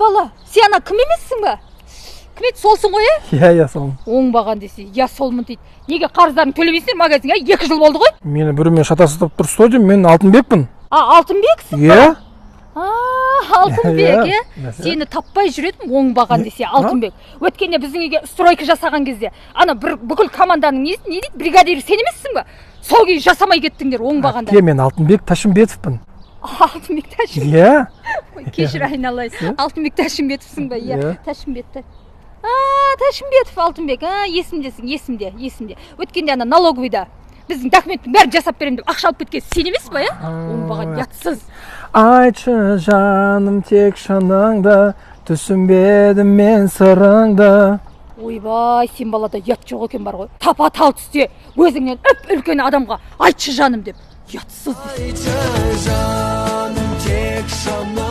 бала, сен ана кім емессің ба? Кім еді, солсың ғой, Иә, солмын. Оңбаған десе, иә солмын дейді. Неге қарыздарын төлемейсіңдер магазинге? 2 жыл болды ғой. Мені біреумен шатастырып тұрсыз ғой деймін, мен Алтынбекпін. Алтынбексің ба? Иә. Алтынбек, сені таппай жүретім, оңбаған десе, Алтынбек. Өткенде біздің үйге стройка жасаған кезде, ана бүкіл команданың не дейді, бригадир сен емессің ба? Сол күйі жасамай кеттіңдер, оңбағандар. Мен Алтынбек Ташымбетовпін. Алтынбек Ташымбетов. Иә. Кешір айналайын. Алтынбек Ташымбетовсың ба? Иә, Ташымбетов. Ташымбетов Алтынбек. Есімдесің, есімде. Өткенде ана налоговыйда біздің документтің бәрін жасап беремін деп ақша алып кеткен сен емес па, оңбаған ятсыз. Айтшы жаным тек шыныңды, түсінбедім мен сырыңды. Ойбай, сен балада ят жоқ екен бар ғой. Тапа-тал түсте өзіңнен үлкен адамға айтшы жаным деп. Ятсыз. Айтшы жаным тек шыныңды.